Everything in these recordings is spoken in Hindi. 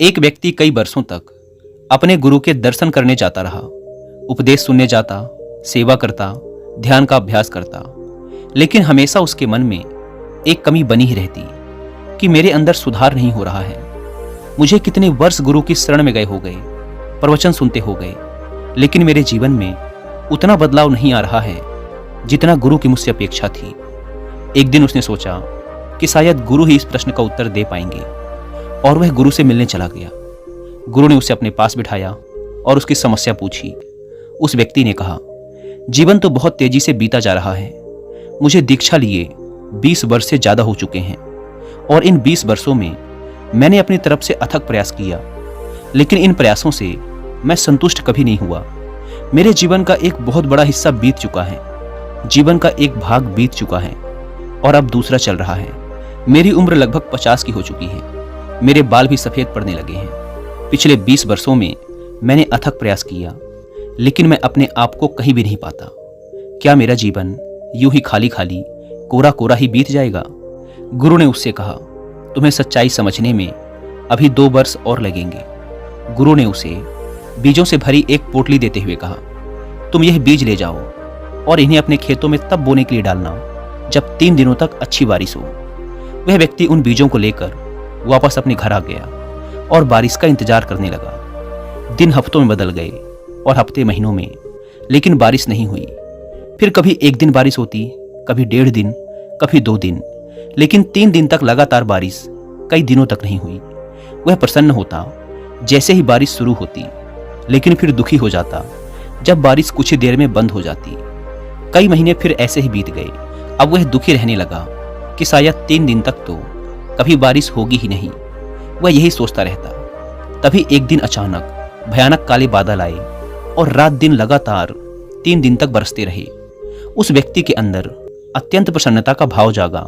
एक व्यक्ति कई वर्षों तक अपने गुरु के दर्शन करने जाता रहा, उपदेश सुनने जाता, सेवा करता, ध्यान का अभ्यास करता, लेकिन हमेशा उसके मन में एक कमी बनी ही रहती कि मेरे अंदर सुधार नहीं हो रहा है। मुझे कितने वर्ष गुरु की शरण में गए हो गए, प्रवचन सुनते हो गए, लेकिन मेरे जीवन में उतना बदलाव नहीं आ रहा है जितना गुरु की मुझसे अपेक्षा थी। एक दिन उसने सोचा कि शायद गुरु ही इस प्रश्न का उत्तर दे पाएंगे और वह गुरु से मिलने चला गया। गुरु ने उसे अपने पास बिठाया और उसकी समस्या पूछी। उस व्यक्ति ने कहा, जीवन तो बहुत तेजी से बीता जा रहा है। मुझे दीक्षा लिए 20 वर्ष से ज्यादा हो चुके हैं और इन 20 वर्षों में मैंने अपनी तरफ से अथक प्रयास किया, लेकिन इन प्रयासों से मैं संतुष्ट कभी नहीं हुआ। मेरे जीवन का एक बहुत बड़ा हिस्सा बीत चुका है, जीवन का एक भाग बीत चुका है और अब दूसरा चल रहा है। मेरी उम्र लगभग 50 की हो चुकी है, मेरे बाल भी सफेद पड़ने लगे हैं। पिछले 20 वर्षों में मैंने अथक प्रयास किया, लेकिन मैं अपने आप को कहीं भी नहीं पाता। क्या मेरा जीवन यूं ही खाली खाली, कोरा कोरा ही बीत जाएगा? गुरु ने उससे कहा, तुम्हें सच्चाई समझने में अभी 2 वर्ष और लगेंगे। गुरु ने उसे बीजों से भरी एक पोटली देते हुए कहा, तुम यह बीज ले जाओ और इन्हें अपने खेतों में तब बोने के लिए डालना जब 3 दिनों तक अच्छी बारिश हो। वह व्यक्ति उन बीजों को लेकर वापस अपने घर आ गया और बारिश का इंतजार करने लगा। दिन हफ्तों में बदल गए और हफ्ते महीनों में, लेकिन बारिश नहीं हुई। फिर कभी 1 दिन बारिश होती, कभी 1.5 दिन, कभी 2 दिन, लेकिन 3 दिन तक लगातार बारिश कई दिनों तक नहीं हुई। वह प्रसन्न होता जैसे ही बारिश शुरू होती, लेकिन फिर दुखी हो जाता जब बारिश कुछ ही देर में बंद हो जाती। कई महीने फिर ऐसे ही बीत गए। अब वह दुखी रहने लगा कि शायद 3 दिन तक तो कभी बारिश होगी ही नहीं। वह यही सोचता रहता। तभी एक दिन अचानक भयानक काले बादल आए और रात दिन लगातार 3 दिन तक बरसते रहे। उस व्यक्ति के अंदर अत्यंत प्रसन्नता का भाव जागा।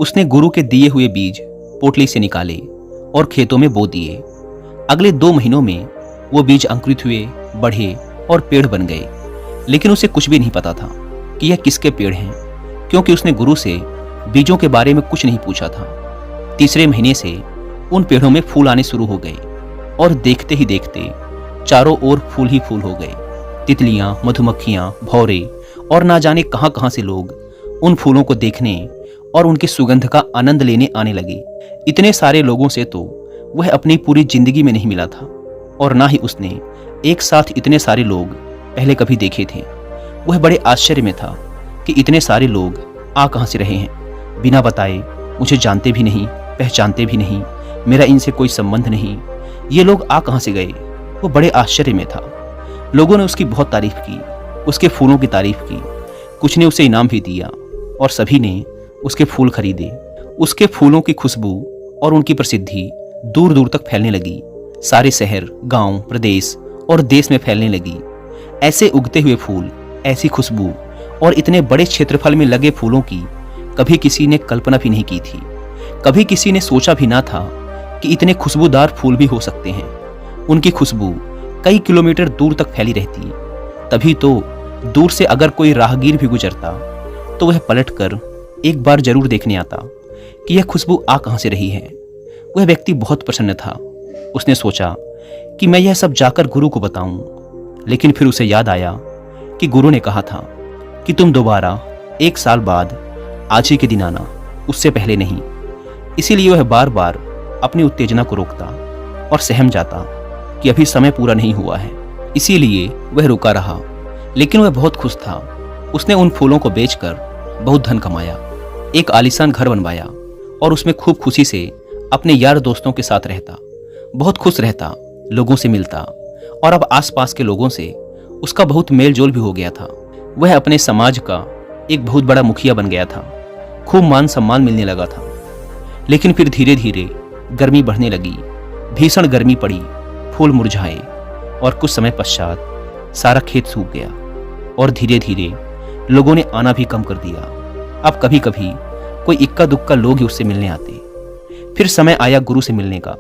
उसने गुरु के दिए हुए बीज पोटली से निकाले और खेतों में बो दिए। अगले 2 महीनों में वो बीज अंकुरित हुए, बढ़े और पेड़ बन गए, लेकिन उसे कुछ भी नहीं पता था कि यह किसके पेड़ हैं, क्योंकि उसने गुरु से बीजों के बारे में कुछ नहीं पूछा था। तीसरे महीने से उन पेड़ों में फूल आने शुरू हो गए और देखते ही देखते चारों ओर फूल ही फूल हो गए। तितलियां, मधुमक्खियां, भौरे और ना जाने कहां कहां से लोग उन फूलों को देखने और उनकी सुगंध का आनंद लेने आने लगे। इतने सारे लोगों से तो वह अपनी पूरी जिंदगी में नहीं मिला था और ना ही उसने एक साथ इतने सारे लोग पहले कभी देखे थे। वह बड़े आश्चर्य में था कि इतने सारे लोग आ कहां से रहे हैं, बिना बताए, मुझे जानते भी नहीं, पहचानते भी नहीं, मेरा इनसे कोई संबंध नहीं, ये लोग आ कहां से गए? वो बड़े आश्चर्य में था। लोगों ने उसकी बहुत तारीफ की, उसके फूलों की तारीफ की, कुछ ने उसे इनाम भी दिया और सभी ने उसके फूल खरीदे। उसके फूलों की खुशबू और उनकी प्रसिद्धि दूर दूर तक फैलने लगी। सारे शहर, गांव, प्रदेश और देश में फैलने लगी। ऐसे उगते हुए फूल, ऐसी खुशबू और इतने बड़े क्षेत्रफल में लगे फूलों की कभी किसी ने कल्पना भी नहीं की थी। कभी किसी ने सोचा भी ना था कि इतने खुशबूदार फूल भी हो सकते हैं। उनकी खुशबू कई किलोमीटर दूर तक फैली रहती। तभी तो दूर से अगर कोई राहगीर भी गुजरता तो वह पलटकर एक बार जरूर देखने आता कि यह खुशबू आ कहां से रही है। वह व्यक्ति बहुत प्रसन्न था। उसने सोचा कि मैं यह सब जाकर गुरु को बताऊं, लेकिन फिर उसे याद आया कि गुरु ने कहा था कि तुम दोबारा 1 साल बाद आज ही के दिन आना, उससे पहले नहीं। इसीलिए वह बार बार अपनी उत्तेजना को रोकता और सहम जाता कि अभी समय पूरा नहीं हुआ है। इसीलिए वह रुका रहा, लेकिन वह बहुत खुश था। उसने उन फूलों को बेचकर बहुत धन कमाया, एक आलीशान घर बनवाया और उसमें खूब खुशी से अपने यार दोस्तों के साथ रहता। बहुत खुश रहता, लोगों से मिलता और अब आसपास के लोगों से उसका बहुत मेल जोल भी हो गया था। वह अपने समाज का एक बहुत बड़ा मुखिया बन गया था। खूब मान सम्मान मिलने लगा था। लेकिन फिर धीरे धीरे गर्मी बढ़ने लगी। भीषण गर्मी पड़ी, फूल मुरझाए और कुछ समय पश्चात सारा खेत सूख गया और धीरे धीरे लोगों ने आना भी कम कर दिया। अब कभी कभी कोई इक्का दुक्का लोग ही उससे मिलने आते। फिर समय आया गुरु से मिलने का।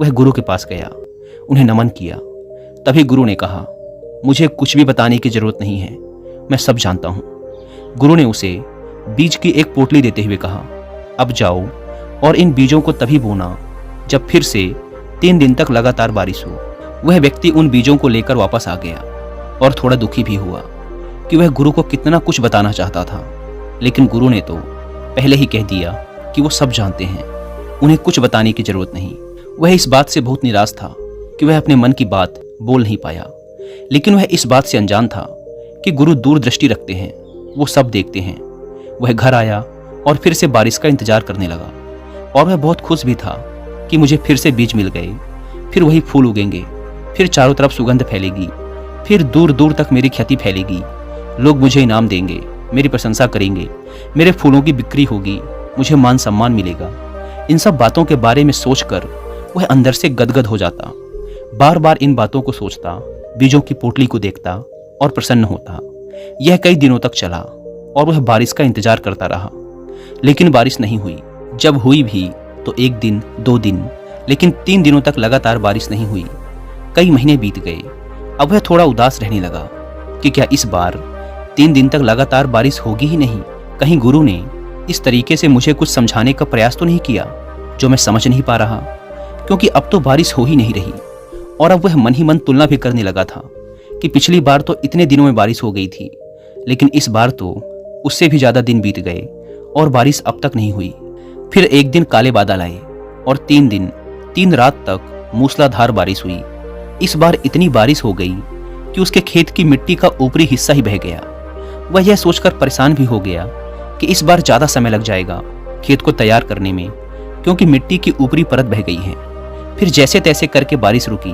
वह गुरु के पास गया, उन्हें नमन किया। तभी गुरु ने कहा, मुझे कुछ भी बताने की जरूरत नहीं है, मैं सब जानता हूं। गुरु ने उसे बीज की एक पोटली देते हुए कहा, अब जाओ और इन बीजों को तभी बोना जब फिर से 3 दिन तक लगातार बारिश हो। वह व्यक्ति उन बीजों को लेकर वापस आ गया और थोड़ा दुखी भी हुआ कि वह गुरु को कितना कुछ बताना चाहता था, लेकिन गुरु ने तो पहले ही कह दिया कि वो सब जानते हैं, उन्हें कुछ बताने की जरूरत नहीं। वह इस बात से बहुत निराश था कि वह अपने मन की बात बोल नहीं पाया, लेकिन वह इस बात से अनजान था कि गुरु दूरदृष्टि रखते हैं, वो सब देखते हैं। वह घर आया और फिर से बारिश का इंतजार करने लगा और वह बहुत खुश भी था कि मुझे फिर से बीज मिल गए, फिर वही फूल उगेंगे, फिर चारों तरफ सुगंध फैलेगी, फिर दूर दूर तक मेरी ख्याति फैलेगी, लोग मुझे इनाम देंगे, मेरी प्रशंसा करेंगे, मेरे फूलों की बिक्री होगी, मुझे मान सम्मान मिलेगा। इन सब बातों के बारे में सोचकर वह अंदर से गदगद हो जाता, बार बार इन बातों को सोचता, बीजों की पोटली को देखता और प्रसन्न होता। यह कई दिनों तक चला और वह बारिश का इंतजार करता रहा, लेकिन बारिश नहीं हुई। जब हुई भी तो 1 दिन 2 दिन, लेकिन 3 दिनों तक लगातार बारिश नहीं हुई। कई महीने बीत गए। अब वह थोड़ा उदास रहने लगा कि क्या इस बार 3 दिन तक लगातार बारिश होगी ही नहीं। कहीं गुरु ने इस तरीके से मुझे कुछ समझाने का प्रयास तो नहीं किया जो मैं समझ नहीं पा रहा, क्योंकि अब तो बारिश हो ही नहीं रही। और अब वह मन ही मन तुलना भी करने लगा था कि पिछली बार तो इतने दिनों में बारिश हो गई थी, लेकिन इस बार तो उससे भी ज्यादा दिन बीत गए और बारिश अब तक नहीं हुई। फिर एक दिन काले बादल आए और 3 दिन 3 रात तक मूसलाधार बारिश हुई। इस बार इतनी बारिश हो गई कि उसके खेत की मिट्टी का ऊपरी हिस्सा ही बह गया। वह यह सोचकर परेशान भी हो गया कि इस बार ज्यादा समय लग जाएगा खेत को तैयार करने में, क्योंकि मिट्टी की ऊपरी परत बह गई है। फिर जैसे तैसे करके बारिश रुकी।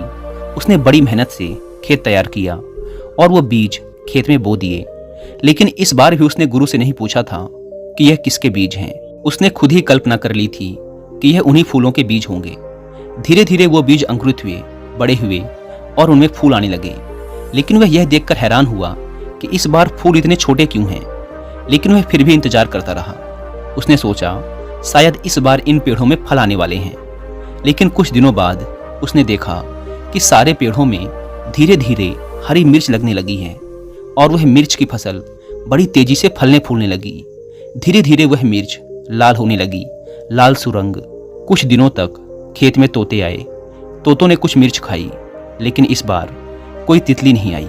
उसने बड़ी मेहनत से खेत तैयार किया और वो बीज खेत में बो दिए, लेकिन इस बार भी उसने गुरु से नहीं पूछा था कि यह किसके बीज हैं। उसने खुद ही कल्पना कर ली थी कि यह उन्हीं फूलों के बीज होंगे। धीरे धीरे वो बीज अंकुरित हुए, बड़े हुए और उनमें फूल आने लगे, लेकिन वह यह देखकर हैरान हुआ कि इस बार फूल इतने छोटे क्यों हैं। लेकिन वह फिर भी इंतजार करता रहा। उसने सोचा शायद इस बार इन पेड़ों में फल आने वाले हैं। लेकिन कुछ दिनों बाद उसने देखा कि सारे पेड़ों में धीरे धीरे हरी मिर्च लगने लगी है और वह मिर्च की फसल बड़ी तेजी से फलने फूलने लगी। धीरे धीरे वह मिर्च लाल होने लगी, लाल सुरंग। कुछ दिनों तक खेत में तोते आए। तोतों ने कुछ मिर्च खाई, लेकिन इस बार कोई तितली नहीं आई,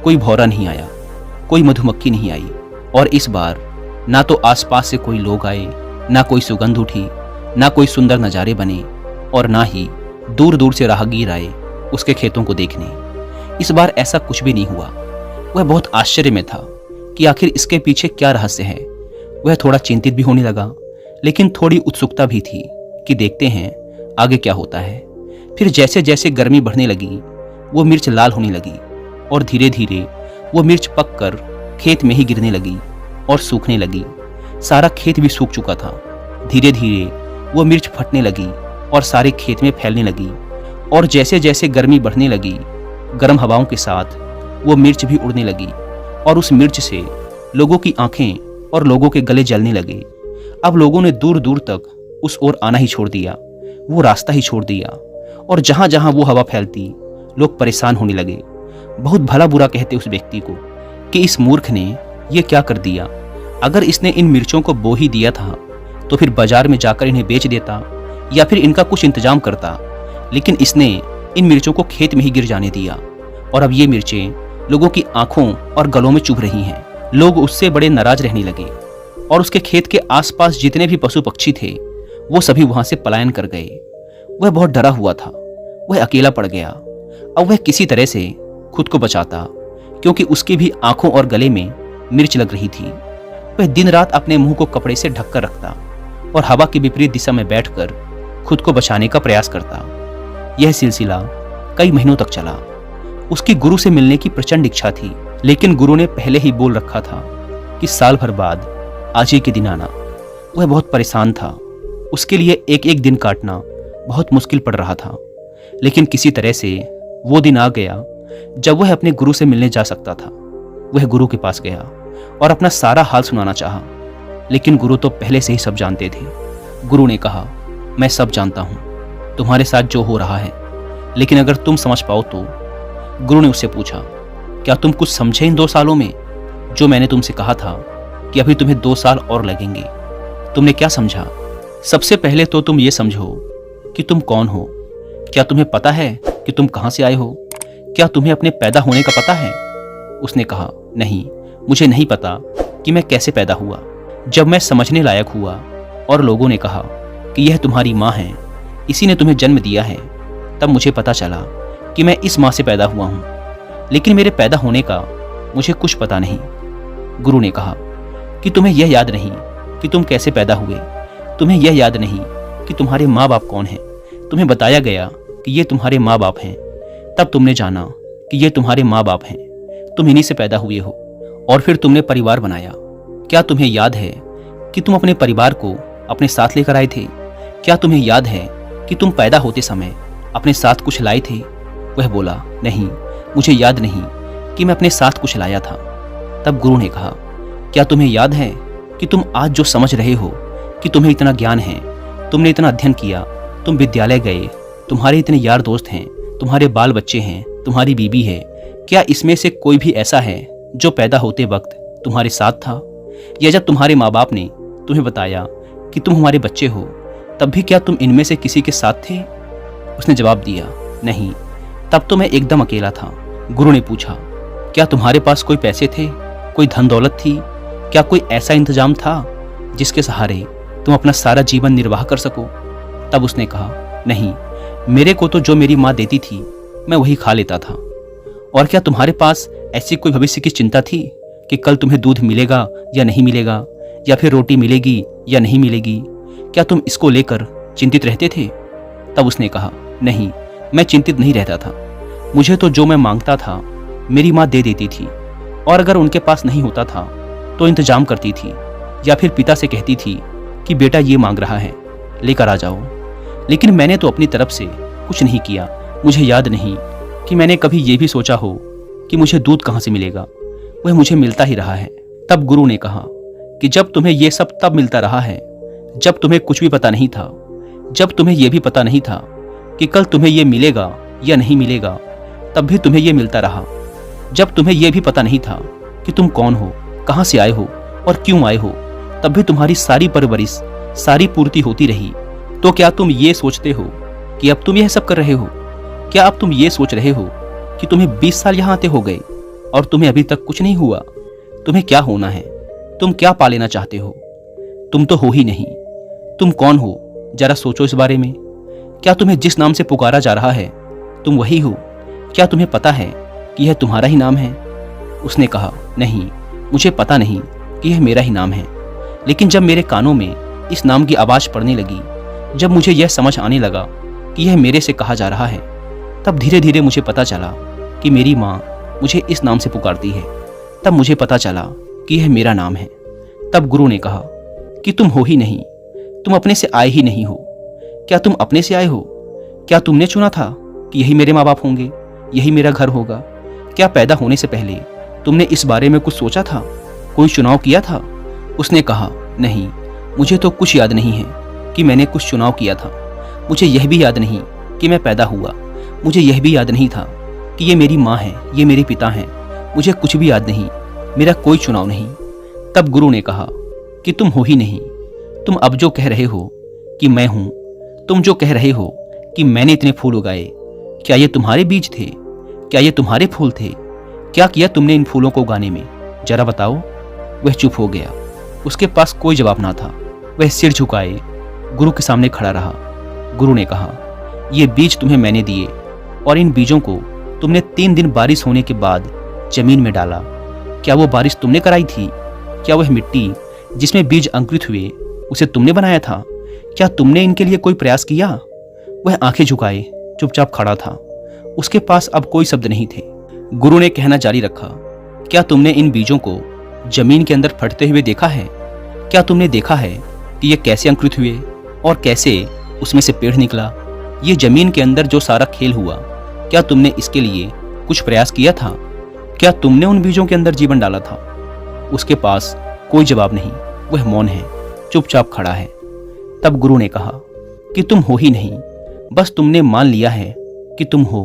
कोई भौरा नहीं आया, कोई मधुमक्खी नहीं आई। और इस बार ना तो आसपास से कोई लोग आए, ना कोई सुगंध उठी, ना कोई सुंदर नज़ारे बने, और ना ही दूर दूर से राहगीर आए उसके खेतों को देखने। इस बार ऐसा कुछ भी नहीं हुआ। वह बहुत आश्चर्य में था कि आखिर इसके पीछे क्या रहस्य है। वह थोड़ा चिंतित भी होने लगा, लेकिन थोड़ी उत्सुकता भी थी कि देखते हैं आगे क्या होता है। फिर जैसे जैसे गर्मी बढ़ने लगी, वो मिर्च लाल होने लगी और धीरे धीरे वो मिर्च पककर खेत में ही गिरने लगी और सूखने लगी। सारा खेत भी सूख चुका था। धीरे धीरे वो मिर्च फटने लगी और सारे खेत में फैलने लगी। और जैसे जैसे गर्मी बढ़ने लगी, गर्म हवाओं के साथ वो मिर्च भी उड़ने लगी और उस मिर्च से लोगों की आंखें और लोगों के गले जलने लगे। अब लोगों ने दूर दूर तक उस ओर आना ही छोड़ दिया, वो रास्ता ही छोड़ दिया, और जहां जहां वो हवा फैलती लोग परेशान होने लगे। बहुत भला बुरा कहते उस व्यक्ति को कि इस मूर्ख ने ये क्या कर दिया। अगर इसने इन मिर्चों को बो ही दिया था तो फिर बाजार में जाकर इन्हें बेच देता या फिर इनका कुछ इंतजाम करता, लेकिन इसने इन मिर्चों को खेत में ही गिर जाने दिया और अब ये मिर्चें लोगों की आंखों और गलों में चुभ रही हैं। लोग उससे बड़े नाराज रहने लगे और उसके खेत के आसपास जितने भी पशु पक्षी थे वो सभी वहां से पलायन कर गए। वह बहुत डरा हुआ था, वह अकेला पड़ गया। अब वह किसी तरह से खुद को बचाता, क्योंकि उसकी भी आंखों और गले में मिर्च लग रही थी। वह दिन रात अपने मुंह को कपड़े से ढककर रखता और हवा की विपरीत दिशा में बैठकर खुद को बचाने का प्रयास करता। यह सिलसिला कई महीनों तक चला। उसकी गुरु से मिलने की प्रचंड इच्छा थी, लेकिन गुरु ने पहले ही बोल रखा था कि साल भर बाद आज ही के दिन आना। वह बहुत परेशान था। उसके लिए एक एक दिन काटना बहुत मुश्किल पड़ रहा था, लेकिन किसी तरह से वो दिन आ गया जब वह अपने गुरु से मिलने जा सकता था। वह गुरु के पास गया और अपना सारा हाल सुनाना चाहा, लेकिन गुरु तो पहले से ही सब जानते थे। गुरु ने कहा, मैं सब जानता हूँ तुम्हारे साथ जो हो रहा है, लेकिन अगर तुम समझ पाओ तो। गुरु ने उससे पूछा, क्या तुम कुछ समझे इन 2 सालों में जो मैंने तुमसे कहा था कि अभी तुम्हें 2 साल और लगेंगे? तुमने क्या समझा? सबसे पहले तो तुम ये समझो कि तुम कौन हो, क्या तुम्हें पता है कि तुम कहाँ से आए हो? क्या तुम्हें अपने पैदा होने का पता है? उसने कहा, नहीं, मुझे नहीं पता कि मैं कैसे पैदा हुआ। जब मैं समझने लायक हुआ और लोगों ने कहा कि यह तुम्हारी माँ है, इसी ने तुम्हें जन्म दिया है, तब मुझे पता चला कि मैं इस माँ से पैदा हुआ हूँ। लेकिन मेरे पैदा होने का मुझे कुछ पता नहीं। गुरु ने कहा कि तुम्हें यह याद नहीं कि तुम कैसे पैदा हुए, तुम्हें यह याद नहीं कि तुम्हारे माँ बाप कौन हैं। तुम्हें बताया गया कि ये तुम्हारे माँ बाप हैं, तब तुमने जाना कि ये तुम्हारे माँ बाप हैं, तुम इन्हीं से पैदा हुए हो, और फिर तुमने परिवार बनाया। क्या तुम्हें याद है कि तुम अपने परिवार को अपने साथ लेकर आए थे? क्या तुम्हें याद है कि तुम पैदा होते समय अपने साथ कुछ लाए थे? वह बोला, नहीं, मुझे याद नहीं कि मैं अपने साथ कुछ लाया था। तब गुरु ने कहा, क्या तुम्हें याद है कि तुम आज जो समझ रहे हो कि तुम्हें इतना ज्ञान है, तुमने इतना अध्ययन किया, तुम विद्यालय गए, तुम्हारे इतने यार दोस्त हैं, तुम्हारे बाल बच्चे हैं, तुम्हारी बीबी है, क्या इसमें से कोई भी ऐसा है जो पैदा होते वक्त तुम्हारे साथ था? या जब तुम्हारे माँ बाप ने तुम्हें बताया कि तुम हमारे बच्चे हो, तब भी क्या तुम इनमें से किसी के साथ थे? उसने जवाब दिया, नहीं, तब तो मैं एकदम अकेला था। गुरु ने पूछा, क्या तुम्हारे पास कोई पैसे थे, कोई धन दौलत थी? क्या कोई ऐसा इंतजाम था जिसके सहारे तुम अपना सारा जीवन निर्वाह कर सको? तब उसने कहा, नहीं, मेरे को तो जो मेरी माँ देती थी मैं वही खा लेता था। और क्या तुम्हारे पास ऐसी कोई भविष्य की चिंता थी कि कल तुम्हें दूध मिलेगा या नहीं मिलेगा, या फिर रोटी मिलेगी या नहीं मिलेगी? क्या तुम इसको लेकर चिंतित रहते थे? तब उसने कहा, नहीं, मैं चिंतित नहीं रहता था। मुझे तो जो मैं मांगता था मेरी माँ दे देती थी, और अगर उनके पास नहीं होता था तो इंतजाम करती थी, या फिर पिता से कहती थी कि बेटा ये मांग रहा है, लेकर आ जाओ। लेकिन मैंने तो अपनी तरफ से कुछ नहीं किया। मुझे याद नहीं कि मैंने कभी ये भी सोचा हो कि मुझे दूध कहाँ से मिलेगा, वह मुझे मिलता ही रहा है। तब गुरु ने कहा कि जब तुम्हें ये सब तब मिलता रहा है जब तुम्हें कुछ भी पता नहीं था, जब तुम्हें यह भी पता नहीं था कि कल तुम्हें यह मिलेगा या नहीं मिलेगा, तब भी तुम्हें यह मिलता रहा। जब तुम्हें यह भी पता नहीं था कि तुम कौन हो, कहाँ से आए हो और क्यों आए हो, तब भी तुम्हारी सारी परवरिश, सारी पूर्ति होती रही। तो क्या तुम ये सोचते हो कि अब तुम यह सब कर रहे हो? क्या अब तुम ये सोच रहे हो कि तुम्हें 20 साल यहाँ आते हो गए और तुम्हें अभी तक कुछ नहीं हुआ? तुम्हें क्या होना है? तुम क्या पा लेना चाहते हो? तुम तो हो ही नहीं। तुम कौन हो, जरा सोचो इस बारे में। क्या तुम्हें जिस नाम से पुकारा जा रहा है तुम वही हो? क्या तुम्हें पता है कि यह तुम्हारा ही नाम है? उसने कहा, नहीं, मुझे पता नहीं कि यह मेरा ही नाम है। लेकिन जब मेरे कानों में इस नाम की आवाज़ पड़ने लगी, जब मुझे यह समझ आने लगा कि यह मेरे से कहा जा रहा है, तब धीरे धीरे मुझे पता चला कि मेरी माँ मुझे इस नाम से पुकारती है। तब मुझे पता चला कि यह मेरा नाम है। तब गुरु ने कहा कि तुम हो ही नहीं, तुम अपने से आए ही नहीं हो। क्या तुम अपने से आए हो? क्या तुमने चुना था कि यही मेरे माँ बाप होंगे, यही मेरा घर होगा? क्या पैदा होने से पहले तुमने इस बारे में कुछ सोचा था, कोई चुनाव किया था? उसने कहा, नहीं, मुझे तो कुछ याद नहीं है कि मैंने कुछ चुनाव किया था। मुझे यह भी याद नहीं कि मैं पैदा हुआ। मुझे यह भी याद नहीं था कि ये मेरी माँ है, ये मेरे पिता हैं। मुझे कुछ भी याद नहीं, मेरा कोई चुनाव नहीं। तब गुरु ने कहा कि तुम हो ही नहीं। तुम अब जो कह रहे हो कि मैं हूं, तुम जो कह रहे हो कि मैंने इतने फूल उगाए, क्या ये तुम्हारे बीज थे? क्या ये तुम्हारे फूल थे? क्या किया तुमने इन फूलों को उगाने में? जरा बताओ। वह चुप हो गया। उसके पास कोई जवाब ना था। वह सिर झुकाए गुरु के सामने खड़ा रहा। गुरु ने कहा, ये बीज तुम्हें मैंने दिए और इन बीजों को तुमने 3 दिन बारिश होने के बाद जमीन में डाला। क्या वो बारिश तुमने कराई थी? क्या वह मिट्टी जिसमें बीज अंकुरित हुए उसे तुमने बनाया था? क्या तुमने इनके लिए कोई प्रयास किया? वह आंखें झुकाए चुपचाप खड़ा था। उसके पास अब कोई शब्द नहीं थे। गुरु ने कहना जारी रखा, क्या तुमने इन बीजों को जमीन के अंदर फटते हुए देखा है? क्या तुमने देखा है कि ये कैसे अंकुरित हुए और कैसे उसमें से पेड़ निकला? ये जमीन के अंदर जो सारा खेल हुआ, क्या तुमने इसके लिए कुछ प्रयास किया था? क्या तुमने उन बीजों के अंदर जीवन डाला था? उसके पास कोई जवाब नहीं। वह मौन है, चुपचाप खड़ा है। तब गुरु ने कहा कि तुम हो ही नहीं, बस तुमने मान लिया है कि तुम हो।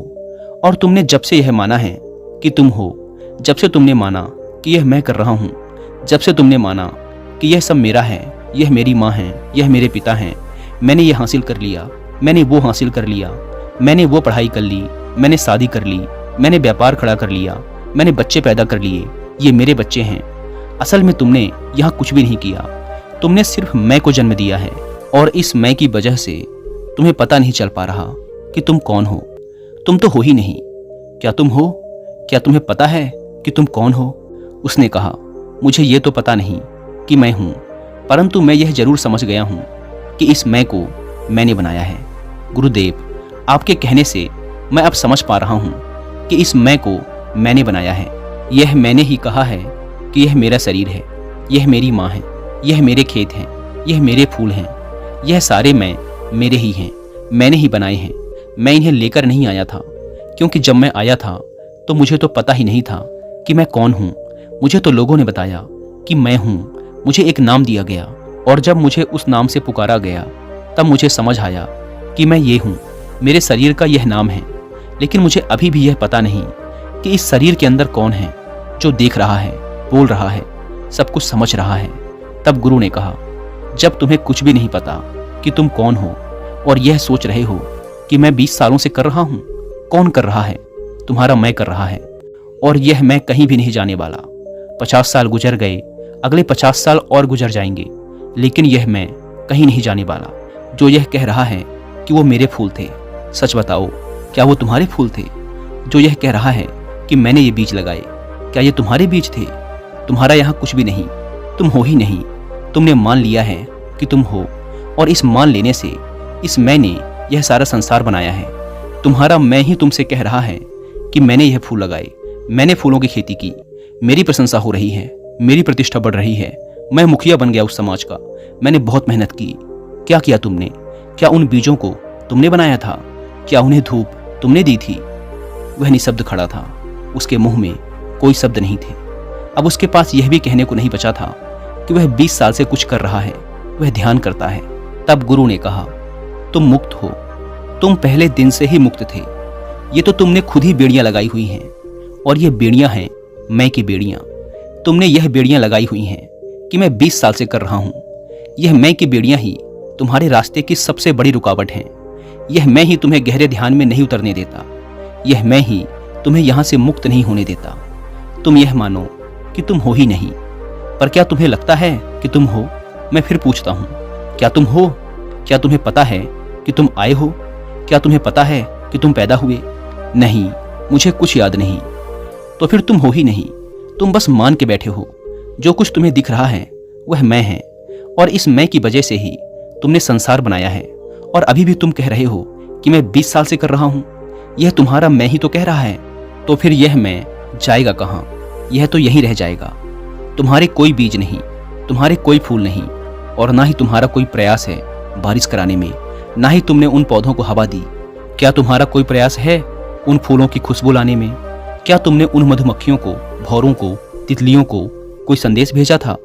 और तुमने जब से यह माना है कि तुम हो, जब से तुमने माना कि यह मैं कर रहा हूँ, जब से तुमने माना कि यह सब मेरा है, यह मेरी माँ है, यह मेरे पिता हैं, मैंने ये हासिल कर लिया, मैंने वो हासिल कर लिया, मैंने वो पढ़ाई कर ली, मैंने शादी कर ली, मैंने व्यापार खड़ा कर लिया, मैंने बच्चे पैदा कर लिए, ये मेरे बच्चे हैं। असल में तुमने यहाँ कुछ भी नहीं किया, तुमने सिर्फ मैं को जन्म दिया है और इस मैं की वजह से तुम्हें पता नहीं चल पा रहा कि तुम कौन हो। तुम तो हो ही नहीं। क्या तुम हो? क्या तुम्हें पता है कि तुम कौन हो? उसने कहा, मुझे ये तो पता नहीं कि मैं हूँ, परंतु मैं यह जरूर समझ गया हूँ कि इस मैं को मैंने बनाया है। गुरुदेव, आपके कहने से मैं अब समझ पा रहा हूँ कि इस मैं को मैंने बनाया है। यह मैंने ही कहा है कि यह मेरा शरीर है, यह मेरी माँ है, यह मेरे खेत हैं, यह मेरे फूल हैं, यह सारे मैं मेरे ही हैं, मैंने ही बनाए हैं। मैं इन्हें लेकर नहीं आया था, क्योंकि जब मैं आया था तो मुझे तो पता ही नहीं था कि मैं कौन हूँ। मुझे तो लोगों ने बताया कि मैं हूँ, मुझे एक नाम दिया गया और जब मुझे उस नाम से पुकारा गया तब मुझे समझ आया कि मैं ये हूँ, मेरे शरीर का यह नाम है। लेकिन मुझे अभी भी यह पता नहीं कि इस शरीर के अंदर कौन है जो देख रहा है, बोल रहा है, सब कुछ समझ रहा है। तब गुरु ने कहा, जब तुम्हें कुछ भी नहीं पता कि तुम कौन हो और यह सोच रहे हो कि मैं 20 सालों से कर रहा हूँ, कौन कर रहा है? तुम्हारा मैं कर रहा है और यह मैं कहीं भी नहीं जाने वाला। 50 साल गुजर गए, अगले 50 साल और गुजर जाएंगे, लेकिन यह मैं कहीं नहीं जाने वाला। जो यह कह रहा है कि वो मेरे फूल थे, सच बताओ, क्या वो तुम्हारे फूल थे? जो यह कह रहा है कि मैंने ये बीज लगाए, क्या ये तुम्हारे बीज थे? तुम्हारा यहाँ कुछ भी नहीं, तुम हो ही नहीं। तुमने मान लिया है कि तुम हो और इस मान लेने से इस मैंने यह सारा संसार बनाया है। तुम्हारा मैं ही तुमसे कह रहा है कि मैंने यह फूल लगाए, मैंने फूलों की खेती की, मेरी प्रशंसा हो रही है, मेरी प्रतिष्ठा बढ़ रही है, मैं मुखिया बन गया उस समाज का, मैंने बहुत मेहनत की। क्या किया तुमने? क्या उन बीजों को तुमने बनाया था? क्या उन्हें धूप तुमने दी थी? वह निशब्द खड़ा था, उसके मुंह में कोई शब्द नहीं थे। अब उसके पास यह भी कहने को नहीं बचा था कि वह 20 साल से कुछ कर रहा है, वह ध्यान करता है। तब गुरु ने कहा, तुम मुक्त हो, तुम पहले दिन से ही मुक्त थे। ये तो तुमने खुद ही बेड़ियां लगाई हुई हैं और ये बेड़ियां हैं मैं की बेड़ियां। तुमने यह बेड़ियां लगाई हुई हैं कि मैं 20 साल से कर रहा हूं। यह मैं की बेड़ियां ही तुम्हारे रास्ते की सबसे बड़ी रुकावट हैं। यह मैं ही तुम्हें गहरे ध्यान में नहीं उतरने देता। यह मैं ही तुम्हें यहां से मुक्त नहीं होने देता। तुम यह मानो कि तुम हो ही नहीं, पर क्या तुम्हें लगता है कि तुम हो? मैं फिर पूछता हूं, क्या तुम हो? क्या तुम्हें पता है कि तुम आए हो? क्या तुम्हें पता है कि तुम पैदा हुए? नहीं, मुझे कुछ याद नहीं। तो फिर तुम हो ही नहीं, तुम बस मान के बैठे हो। जो कुछ तुम्हें दिख रहा है वह मैं है और इस मैं की वजह से ही तुमने संसार बनाया है। और अभी भी तुम कह रहे हो कि मैं 20 साल से कर रहा हूं। यह तुम्हारा मैं ही तो कह रहा है। तो फिर यह मैं जाएगा कहां? यह तो यहीं रह जाएगा। तुम्हारे कोई बीज नहीं, तुम्हारे कोई फूल नहीं और ना ही तुम्हारा कोई प्रयास है बारिश कराने में, ना ही तुमने उन पौधों को हवा दी। क्या तुम्हारा कोई प्रयास है उन फूलों की खुशबू लाने में? क्या तुमने उन मधुमक्खियों को, भौरों को, तितलियों को कोई संदेश भेजा था?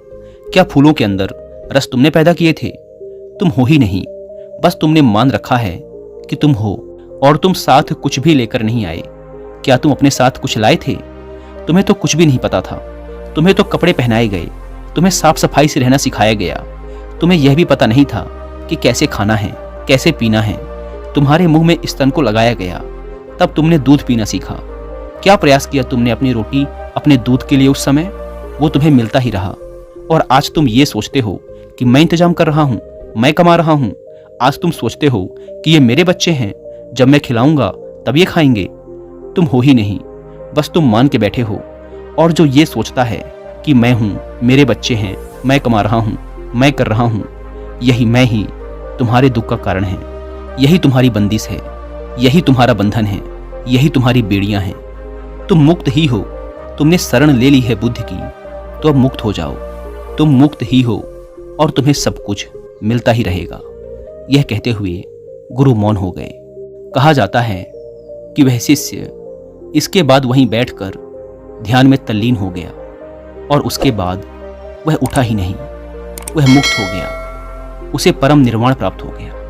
क्या फूलों के अंदर रस तुमने पैदा किए थे? तुम हो ही नहीं, बस तुमने मान रखा है कि तुम हो और तुम साथ कुछ भी लेकर नहीं आए। क्या तुम अपने साथ कुछ लाए थे? तुम्हें तो कुछ भी नहीं पता था। तुम्हें तो कपड़े पहनाए गए, तुम्हें साफ सफाई से रहना सिखाया गया। तुम्हें यह भी पता नहीं था कि कैसे खाना है, कैसे पीना है। तुम्हारे मुंह में स्तन को लगाया गया, तब तुमने दूध पीना सीखा। क्या प्रयास किया तुमने अपनी रोटी, अपने दूध के लिए उस समय? वो तुम्हें मिलता ही रहा और आज तुम ये सोचते हो कि मैं इंतजाम कर रहा हूँ, मैं कमा रहा हूँ। आज तुम सोचते हो कि ये मेरे बच्चे हैं, जब मैं खिलाऊंगा तब ये खाएंगे। तुम हो ही नहीं, बस तुम मान के बैठे हो। और जो ये सोचता है कि मैं हूँ, मेरे बच्चे हैं, मैं कमा रहा हूँ, मैं कर रहा हूँ, यही मैं ही तुम्हारे दुख का कारण है। यही तुम्हारी बंदिश है, यही तुम्हारा बंधन है, यही तुम्हारी बेड़ियां हैं। तुम मुक्त ही हो, तुमने शरण ले ली है बुद्ध की, तो अब मुक्त हो जाओ। तुम मुक्त ही हो और तुम्हें सब कुछ मिलता ही रहेगा। यह कहते हुए गुरु मौन हो गए। कहा जाता है कि वह शिष्य इसके बाद वहीं बैठकर ध्यान में तल्लीन हो गया और उसके बाद वह उठा ही नहीं। वह मुक्त हो गया, उसे परम निर्वाण प्राप्त हो गया।